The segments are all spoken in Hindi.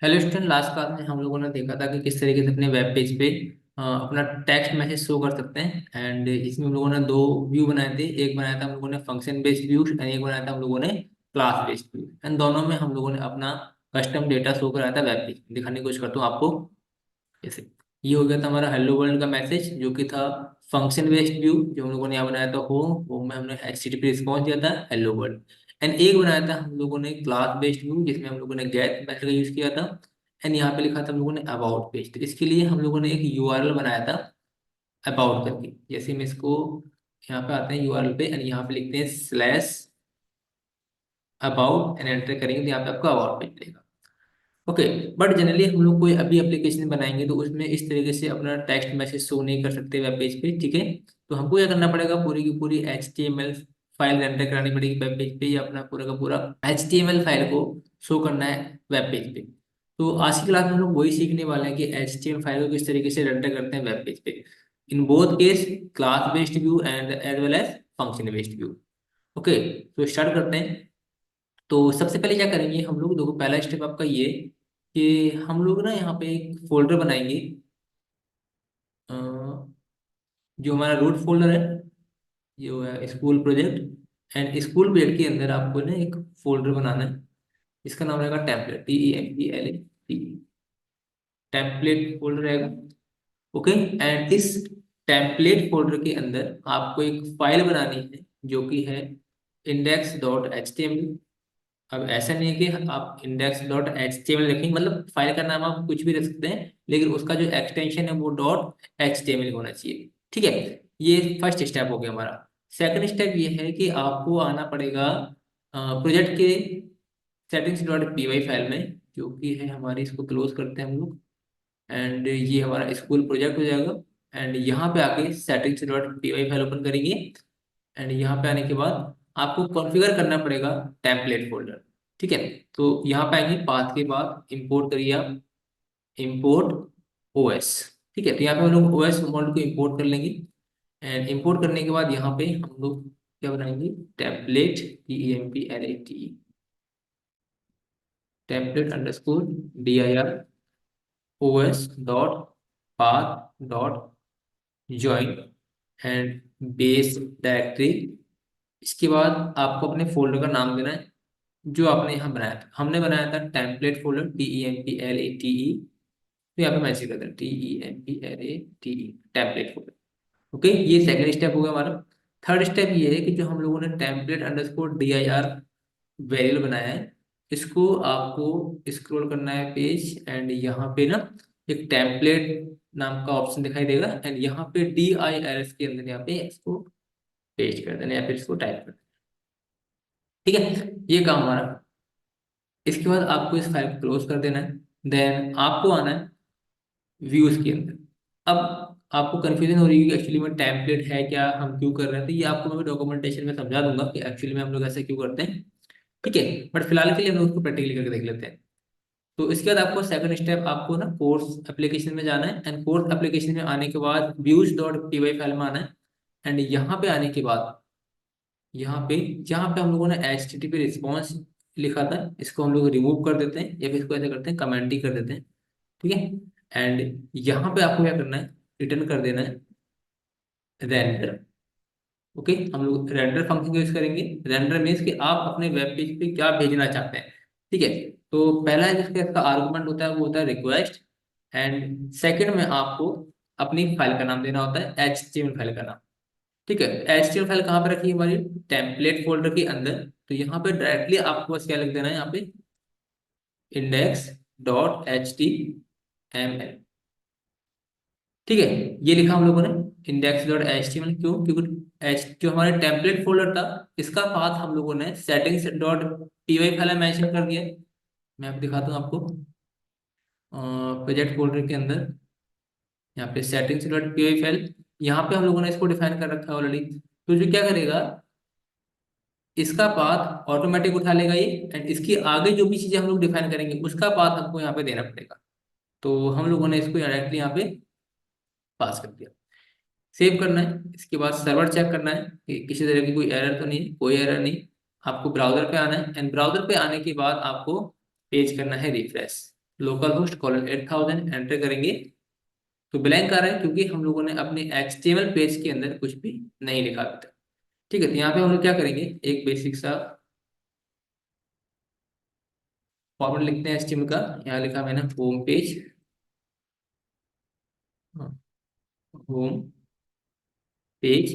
हेलो स्टूडेंट, लास्ट क्लास में हम लोगों ने देखा था कि किस तरीके से अपने वेब पेज पे अपना टेक्स्ट मैसेज शो कर सकते हैं। एंड इसमें हम लोगों ने दो व्यू बनाए थे। एक बनाया था हम लोगों ने फंक्शन बेस्ड व्यू एंड एक बनाया था हम लोगों ने क्लास बेस्ड व्यू। एंड दोनों में हम लोगों ने अपना कस्टम डेटा शो कराया था वेब पेज। दिखाने की कोशिश करता हूँ आपको। जैसे ये हो गया था हमारा हेलो वर्ल्ड का मैसेज जो कि था फंक्शन बेस्ड व्यू, जो हम लोगों ने यहाँ बनाया था होम। होम में हमने एचटीटीपी रिस्पॉन्स दिया था हेलो वर्ल्ड। एंड एक बनाया था हम लोगों ने क्लास बेस्ड व्यू जिसमें हम लोगों ने गेट मेथड का यूज किया था। एंड यहाँ पे लिखा था हम लोगों ने अबाउट पेज। तो इसके लिए हम लोगों ने एक यूआरएल बनाया था अबाउट करके। जैसे हम इसको यहाँ पे आते हैं यूआरएल पे एंड यहाँ पे लिखते हैं स्लैश अबाउट एंड एंटर करेंगे तो यहाँ पे आपको अबाउट पेज मिलेगा। ओके। बट जनरली हम लोग कोई अभी एप्लीकेशन बनाएंगे तो उसमें इस तरीके से अपना टेक्स्ट मैसेज शो नहीं कर सकते वेब पेज पे, ठीक है। तो हमको क्या करना पड़ेगा, पूरी की पूरी HTML फाइल रेंडर करानी पड़ेगी वेब पेज पे, या अपना पूरा का पूरा HTML फाइल को शो करना है वेब पेज पे। तो आज की क्लास में हम लोग वही सीखने वाले हैं कि HTML फाइल को किस तरीके से रेंडर करते हैं वेब पेज पे, in both case class based view and as well as function based view. Okay, तो स्टार्ट करते हैं। तो सबसे पहले क्या करेंगे हम लोग, देखो पहला स्टेप आपका ये कि हम लोग ना यहाँ पे एक फोल्डर बनाएंगे। अ, जो हमारा रूट फोल्डर है, जो है school project. And school project के अंदर आपको ना एक फोल्डर बनाना है। इसका नाम रहेगा टेम्पलेट, TEMPLAT। टेम्पलेट फोल्डर रहेगा। ओके। एंड इस टेम्पलेट फोल्डर के अंदर आपको एक फाइल बनानी है जो कि है index.html। अब ऐसा नहीं है कि आप index.html रखेंगे, मतलब फाइल का नाम आप कुछ भी रख सकते हैं, लेकिन उसका जो एक्सटेंशन है वो .html होना चाहिए, ठीक है। ये फर्स्ट स्टेप हो गया हमारा। सेकंड स्टेप ये है कि आपको आना पड़ेगा प्रोजेक्ट के settings.py फाइल में, जो कि है हमारी, इसको क्लोज करते हैं हम लोग। एंड ये हमारा स्कूल प्रोजेक्ट हो जाएगा। एंड यहाँ पे आके settings.py फाइल ओपन करेंगे। एंड यहाँ पे आने के बाद आपको कॉन्फ़िगर करना पड़ेगा टेम्पलेट फोल्डर, ठीक है। तो यहाँ पे आएंगे, पाथ के बाद इंपोर्ट करिए आप, इंपोर्ट ओएस, ठीक है। तो यहाँ पे हम लोग ओएस मॉड्यूल को इंपोर्ट कर लेंगे। एंड इंपोर्ट करने के बाद यहाँ पे हम लोग क्या बनाएंगे, template TEMPLATE, template underscore DIR OS dot path dot join and base directory. इसके बाद आपको अपने फोल्डर का नाम देना है जो आपने यहाँ बनाया था। हमने बनाया था टेम्पलेट फोल्डर TEMPLATE। तो यहाँ पे मैं ऐसे करता हूँ TEMPLATE टेम्पलेट फोल्डर। ओके, ये सेकंड स्टेप हो गया हमारा। थर्ड स्टेप ये है कि जो हम लोगों ने टेम्पलेट अंडरस्कोर DIR वेरिएबल बनाया है, इसको आपको स्क्रॉल करना है पेज। एंड यहाँ पे ना एक टेम्पलेट नाम का ऑप्शन दिखाई देगा। एंड यहाँ पे DIRS के अंदर यहाँ पे इसको पेस्ट कर देना या फिर इसको टाइप कर देना, ठीक है। ये काम हमारा। इसके बाद आपको इस फाइल को क्लोज कर देना है। देन आपको आना है व्यूज के अंदर। अब आपको कंफ्यूजन हो रही है कि एक्चुअली में टेम्पलेट है क्या, हम क्यों कर रहे हैं, तो ये आपको मैं डॉक्यूमेंटेशन में समझा दूंगा कि एक्चुअली में हम लोग ऐसा क्यों करते हैं, ठीक है। बट फिलहाल के लिए हम लोग उसको प्रैक्टिकली करके देख लेते हैं। तो इसके बाद आपको सेकंड स्टेप, आपको ना कोर्स एप्लीकेशन में जाना है। एंड कोर्स एप्लीकेशन में आने के बाद views.py फाइल में आना है। एंड यहाँ पे आने के बाद यहाँ पे जहाँ पे हम लोगों ने HTTP रिस्पॉन्स लिखा था, इसको हम लोग रिमूव कर देते हैं या फिर इसको ऐसा करते हैं कमेंट ही कर देते हैं, ठीक है। एंड यहाँ पे आपको क्या करना है, रिटर्न कर देना है रेंडर। ओके, हम लोग रेंडर फंक्शन यूज करेंगे। रेंडर मीन्स कि आप अपने वेब पेज पे क्या भेजना चाहते हैं, ठीक है। तो पहला जिसका इसका आर्गुमेंट होता है वो होता है रिक्वेस्ट। एंड सेकंड में आपको अपनी फाइल का नाम देना होता है HTML फाइल का नाम, ठीक है। HTML फाइल कहाँ पे रखी है हमारी, टेम्पलेट फोल्डर के अंदर। तो यहाँ पे डायरेक्टली आपको बस क्या लिख देना है, यहाँ पे index.html, ठीक है। ये लिखा हम लोगों ने index.html, क्यों, क्योंकि जो हमारे टेम्पलेट फोल्डर था इसका पाथ हम लोगों ने settings.py फाइल में मेंशन कर दिया है। मैं अब दिखाता हूँ आपको प्रोजेक्ट फोल्डर के अंदर, यहाँ पे settings.py फाइल, यहाँ पे हम लोगों ने इसको डिफाइन कर रखा है ऑलरेडी। तो जो क्या करेगा, इसका पाथ ऑटोमेटिक उठा लेगा ये। एंड इसके आगे जो भी चीजें हम लोग डिफाइन करेंगे उसका पाथ हमको यहाँ पे देना पड़ेगा। तो हम लोगों ने इसको डायरेक्टली यहाँ पे पास कर दिया। सेव करना है, इसके बाद सर्वर चेक करना है कि किसी तरह की कोई एरर तो नहीं, कोई एरर नहीं। आपको ब्राउजर पे आना है। एंड ब्राउजर पे आने के बाद आपको पेज करना है refresh. Local host colon 8000 enter करेंगे। तो ब्लैंक आ रहा है क्योंकि हम लोगों ने अपने HTML पेज के अंदर कुछ भी नहीं लिखा अभी तक। ठीक है, तो यहाँ पे हम लोग क्या करेंगे, एक बेसिक सा फॉर्मेट लिखते हैं HTML का। यहाँ लिखा मैंने home page, home page,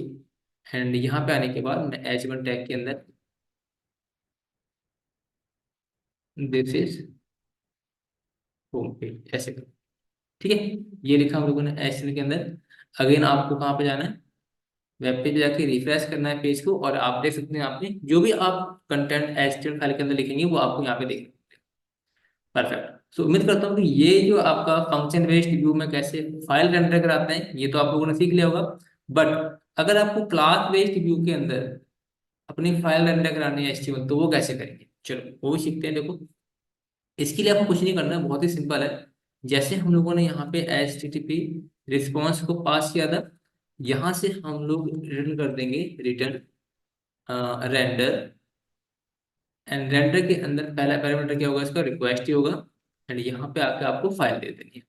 and यहाँ पे आने के बाद मैं H1 टैग के अंदर दिस इज होम पेज ऐसे करो। ठीक है, ये लिखा हम लोगों ने HTML के अंदर। अगेन आपको कहाँ पे जाना है, वेब पे जाके रिफ्रेश करना है पेज को, और आप देख सकते हैं आपने जो भी आप कंटेंट HTML फाइल के अंदर लिखेंगे वो आपको यहाँ पे देख। परफेक्ट। सो उम्मीद करता हूँ कि ये जो आपका फंक्शन बेस्ड व्यू में कैसे फाइल रेंडर कराते हैं ये तो आप लोगों ने सीख लिया होगा। बट अगर आपको क्लास बेस्ड व्यू के अंदर अपनी फाइल रेंडर करानी है HTML, तो वो कैसे करेंगे, चलो वो भी सीखते हैं। देखो, इसके लिए आपको कुछ नहीं करना है, बहुत ही सिंपल है। जैसे हम लोगों ने यहाँ पे HTTP रिस्पॉन्स को पास किया था, यहाँ से हम लोग रिटर्न कर देंगे, रिटर्न रेंडर। एंड रेंडर के अंदर पहला पैरामीटर क्या होगा, इसका रिक्वेस्ट ही होगा। एंड यहाँ पे आके आपको फाइल दे देनी है।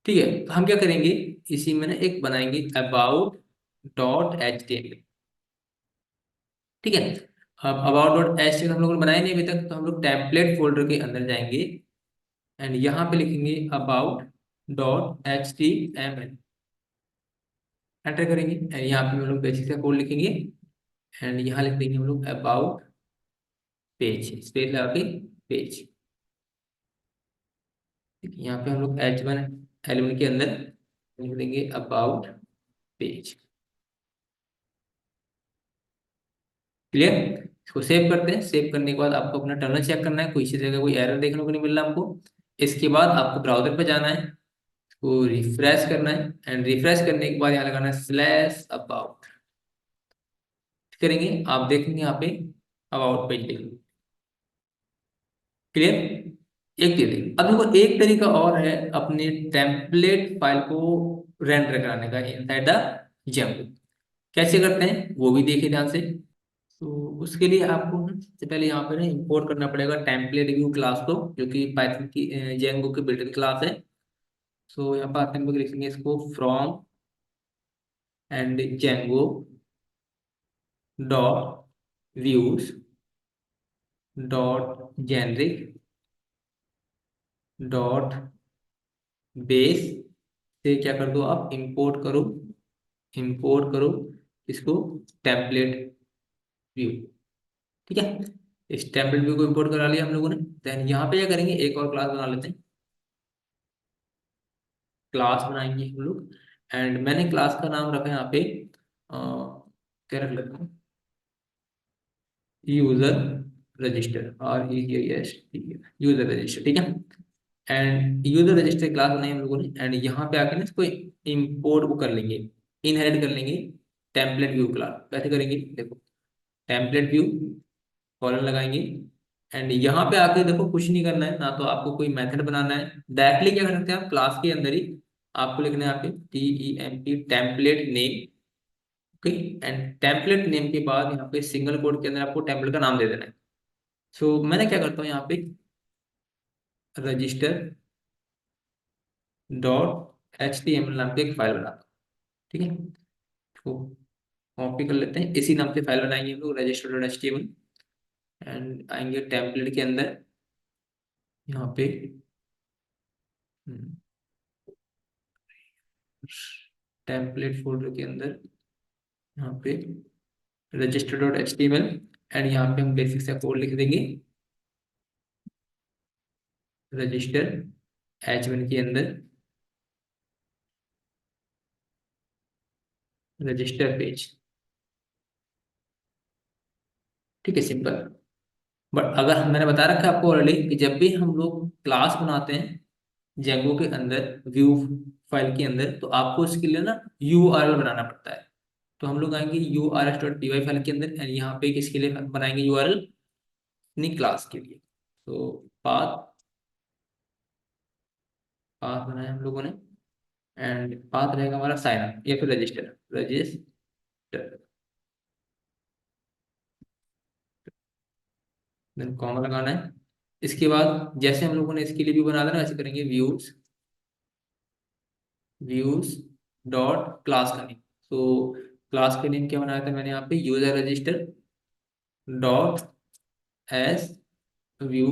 ठीक है, तो हम क्या करेंगे, इसी में ना एक बनाएंगे about.html। ठीक है, अब about.html हम लोग ने बनाया नहीं अभी तक, तो हम लोग टेम्पलेट फोल्डर के अंदर जाएंगे एंड यहाँ पे लिखेंगे about.html, एंटर करेंगे एंड यहाँ पे हम लोग बेसिक सा कोड लिखेंगे। एंड यहाँ लिख देंगे हम लोग अबाउट पेज, स्पेस लगा के पेज। यहाँ पे हम लोग H1 एलिमेंट के अंदर लिख देंगे अबाउट पेज। क्लियर, इसको सेव करते हैं। सेव करने के बाद आपको अपना टर्मिनल चेक करना है, कोई इसी जगह कोई एरर देखने को नहीं मिल रहा हमको। इसके बाद आपको ब्राउजर पे जाना है, इसको रिफ्रेश करना है एंड रिफ्रेश करने के बाद यहाँ लगाना है स्लैश अबाउट। करेंगे, आप देखेंगे यहाँ पे अबाउट पेज लिखेंगे। क्लियर, एक चीज है। अब देखो, एक तरीका और है अपने टेम्पलेट फाइल को रेंडर कराने का इनसाइड द जेएमओ। कैसे करते हैं वो भी देखिए ध्यान से। तो उसके लिए आपको ना सबसे पहले यहाँ पे ना इंपोर्ट करना पड़ेगा टेम्पलेट व्यू क्लास को, जो कि पाइथन की जेएनगो की बिल्ट इन क्लास है। सो यहाँ पर आते हैं, हम लोग लिखेंगे इसको from and Django dot views dot generic dot base से क्या कर दो आप, इंपोर्ट करो, इंपोर्ट करो इसको टेम्पलेट व्यू। ठीक है, इस टेम्पलेट व्यू को इंपोर्ट करा लिया हम लोगों ने। देन यहाँ पे क्या करेंगे, एक और क्लास बना लेते हैं। क्लास बनाएंगे हम लोग एंड मैंने क्लास का नाम रखा है यहाँ पे क्या रख लेता हूँ, यूजर रजिस्टर, यूजर रजिस्टर। ठीक है, एंड यूजर रजिस्टर क्लास बनाई हम लोगों ने एंड यहाँ पे आके ना इसको इंपोर्ट को कर लेंगे, इनहेरिट कर लेंगे टेम्पलेट व्यू क्लास। कैसे करेंगे, देखो टेम्पलेट व्यू कॉलन लगाएंगे एंड यहाँ पे आके देखो कुछ नहीं करना है ना, तो आपको कोई मेथड बनाना है। डायरेक्टली क्या कर सकते हैं आप, क्लास के अंदर ही आपको लिखना है यहाँ पे TEMP template name. Okay, and template name के बाद यहाँ पे सिंगल कोड के अंदर आपको टेम्पलेट का नाम दे देना है। सो मैंने क्या करता हूँ यहाँ पे रजिस्टर .html नाम की एक फाइल बनाता हूँ। ठीक है, तो कॉपी कर लेते हैं, इसी नाम से फाइल बनाएंगे हम लोग register.html एंड आएंगे टेम्पलेट के अंदर, यहाँ पे टेम्पलेट फोल्डर के अंदर यहाँ पे register.html एंड यहाँ पे हम बेसिक सा कोड लिख देंगे रजिस्टर H1 के अंदर रजिस्टर पेज। ठीक है, सिंपल। बट अगर मैंने बता रखा है आपको ऑलरेडी कि जब भी हम लोग क्लास बनाते हैं जेंगो के अंदर व्यू फाइल के अंदर, तो आपको इसके लिए ना URL बनाना पड़ता है। तो हम लोग आएंगे urs.py फाइल के अंदर एंड यहाँ पे किसके लिए बनाएंगे URL, अपनी क्लास के लिए। तो पाथ, पाथ बनाया हम लोगों ने एंड पाथ रहेगा हमारा साइन अप या फिर रजिस्टर, रजिस्टर। देन कॉमा लगाना है इसके बाद जैसे हम लोगों ने इसके लिए भी बना था ना, वैसे करेंगे व्यूज, व्यूज डॉट क्लास का नेम। तो क्लास का नेम क्या बनाया था मैंने यहाँ पे, user register dot S view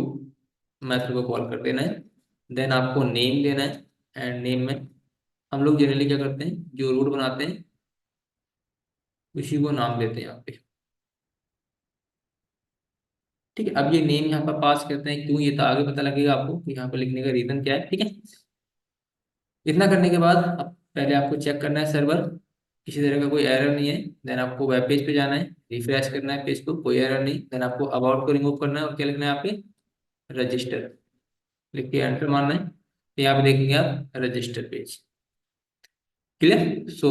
method को कॉल कर देना है। देन आपको नेम देना है, एंड नेम में हम लोग जनरली क्या करते हैं, जो रूट बनाते हैं उसी को नाम देते हैं यहाँ पे। ठीक है, अब ये नेम यहाँ पर पास करते हैं, क्यों, ये तो आगे पता लगेगा आपको कि यहाँ पर लिखने का रीजन क्या है। ठीक है, इतना करने के बाद अब पहले आपको चेक करना है सर्वर, किसी तरह का कोई एरर नहीं है। देन आपको वेब पेज पे जाना है, रिफ्रेश करना है पेज को, कोई एरर नहीं। देन आपको अबाउट को रिमूव करना है और क्या लिखना है यहाँ पे, रजिस्टर लिख के एंटर मारना है। तो यहाँ पे देखेंगे आप रजिस्टर पेज। क्लियर। सो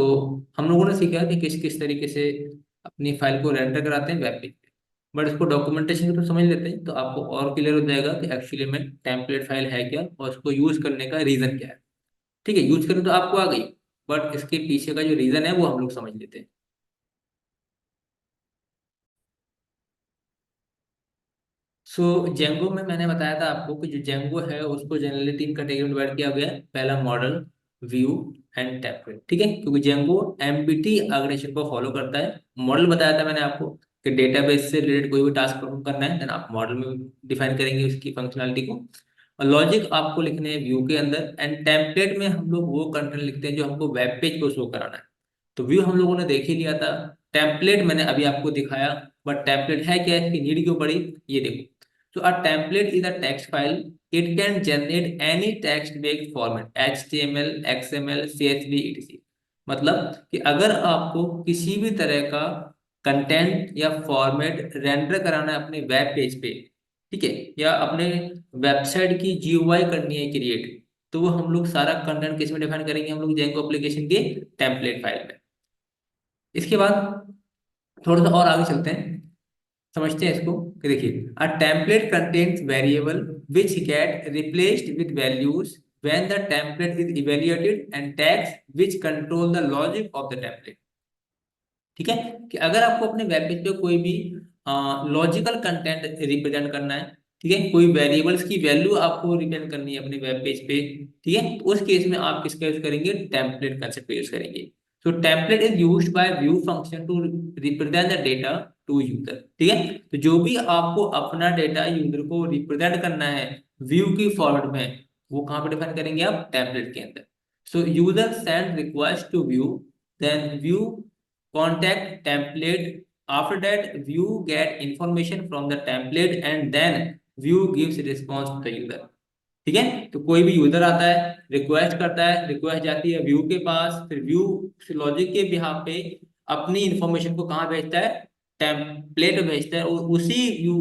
हम लोगों ने सीखा कि किस किस तरीके से अपनी फाइल को रेंडर कराते हैं वेब पेज पे, बट इसको डॉक्यूमेंटेशन तो समझ लेते हैं तो आपको और क्लियर हो जाएगा कि एक्चुअली में टेम्पलेट फाइल है क्या और उसको यूज करने का रीजन क्या है। ठीक है, यूज करने तो आपको आ गई, बट इसके पीछे का जो रीजन है वो हम लोग समझ लेते हैं। सो जेंगो में मैंने बताया था आपको कि जो जेंगो है उसको जनरली तीन कैटेगरी में डिवाइड किया गया है। पहला मॉडल, व्यू एंड टेम्पलेट। ठीक है, क्योंकि जेंगो एमबीटी आर्गेनाइजेशन को फॉलो करता है। मॉडल बताया था मैंने आपको कि डेटाबेस से रिलेटेड कोई भी टास्क परफॉर्म करना है, देन आप मॉडल में डिफाइन करेंगे उसकी फंक्शनलिटी को, और लॉजिक आपको लिखने हैं व्यू के अंदर। एंड टेम्पलेट में हम लोग वो कंटेंट लिखते हैं जो हमको वेब पेज को शो कराना है। तो व्यू हम लोगों ने देख ही लिया था, टेम्पलेट मैंने अभी आपको दिखाया। बट टेम्पलेट है क्या, इसकी नीड क्यों पड़ी, ये देखो। So a template is a text file. It can generate any text-based format, HTML, XML, CSV, etc. मतलब कि अगर आपको किसी भी तरह का कंटेंट या फॉर्मेट रेंडर कराना है अपने वेब पेज पे, ठीक है, या अपने वेबसाइट की जीयूआई करनी है क्रिएट, तो वो हम लोग सारा कंटेंट किस में डिफाइन करेंगे, हम लोग जेंगो एप्लीकेशन के टेम्पलेट फाइल में। इसके बाद थोड़ा सा और आगे चलते हैं, समझते हैं इसको। कि देखिए, a template contains variable which get replaced with values when the template is evaluated and tags which control the logic of the template. ठीक है, कि अगर आपको अपने वेब पेज पे कोई भी लॉजिकल कंटेंट रिप्रेजेंट करना है, ठीक है, कोई वेरिएबल्स की वैल्यू आपको रिप्रेजेंट करनी है अपने वेब पेज पे, ठीक है, तो उस केस में आप किसका यूज करेंगे, टेम्पलेट कंसेप्ट यूज करेंगे। So template is used by view function to represent the data to user. ठीक है, तो जो भी आपको अपना डेटा यूजर को रिप्रेजेंट करना है व्यू की फॉर्मेट में, वो कहाँ पे डिफाइन करेंगे आप, टेम्पलेट के अंदर। So user send request to view, then view contact template. After that, view get information from the template and then view gives response to the user. ठीक है, तो कोई भी यूजर आता है, रिक्वेस्ट करता है, रिक्वेस्ट जाती है व्यू के पास, फिर व्यू लॉजिक के बिहाफ पे अपनी इंफॉर्मेशन को कहाँ भेजता है, टेम्पलेट भेजता है, और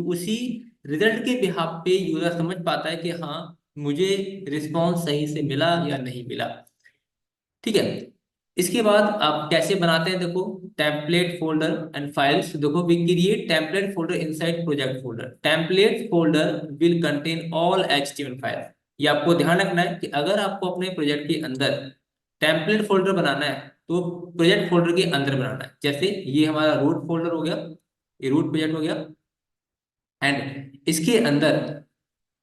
उसी रिजल्ट के बिहाफ पे यूजर समझ पाता है कि हाँ, मुझे रिस्पॉन्स सही से मिला या नहीं मिला। ठीक है, इसके बाद आप कैसे बनाते हैं, देखो, टेम्पलेट फोल्डर एंड फाइल्स। देखो, we create template folder inside project folder. Template folder will contain all HTML file. ये आपको ध्यान रखना है कि अगर आपको अपने प्रोजेक्ट के अंदर टेम्पलेट फोल्डर बनाना है तो प्रोजेक्ट फोल्डर के अंदर बनाना है। जैसे ये हमारा रूट फोल्डर हो गया, ये रूट प्रोजेक्ट हो गया, एंड इसके अंदर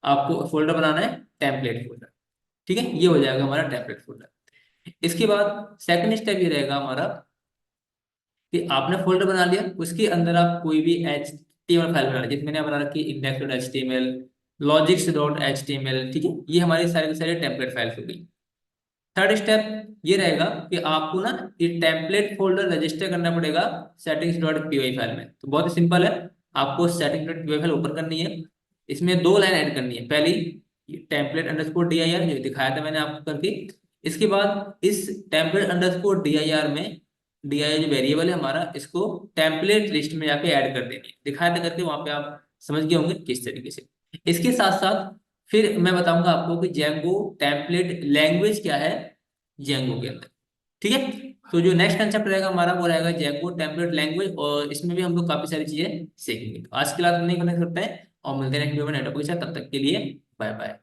आपको फोल्डर बनाना है टेम्पलेट फोल्डर। ठीक है, ये हो जाएगा हमारा टेम्पलेट फोल्डर। इसके बाद सेकंड स्टेप ये रहेगा हमारा कि आपने फोल्डर बना लिया, उसके अंदर आप कोई भी H T M L file बना लीजिए। जैसे मैंने बना रखी है index dot H T M L, logics dot H T M L. ठीक है, ये हमारी सारे के सारे टेम्पलेट फाइल्स हो गई। थर्ड स्टेप ये रहेगा कि आपको ना ये टेम्पलेट फोल्डर रजिस्टर करना पड़ेगा settings dot P Y file में। तो बहुत ही सिंपल है, आपको setting dot P Y file open करनी है, इसमें दो लाइन ऐड करनी है। पहली template underscore D I R जो दिखाया था मैंने आपको करके, इसके बाद इस template underscore D I R में डी आई जो वेरिएबल है हमारा, इसको टेम्पलेट लिस्ट में जाके ऐड कर देनी है। दिखाया था करके, वहां पे आप समझ गए होंगे किस तरीके से। इसके साथ साथ फिर मैं बताऊंगा आपको कि जेंगो टेम्पलेट लैंग्वेज क्या है जेंगो के अंदर। ठीक है, तो जो नेक्स्ट कंसेप्ट रहेगा हमारा वो रहेगा जेंगो टेम्पलेट लैंग्वेज, और इसमें भी हम लोग काफी सारी चीजें सीखेंगे। तो आज की क्लास नहीं करने सकते हैं, और मिलते हैं नेक्स्ट वीडियो में नेटवर्क के साथ। तब तक के लिए बाय बाय।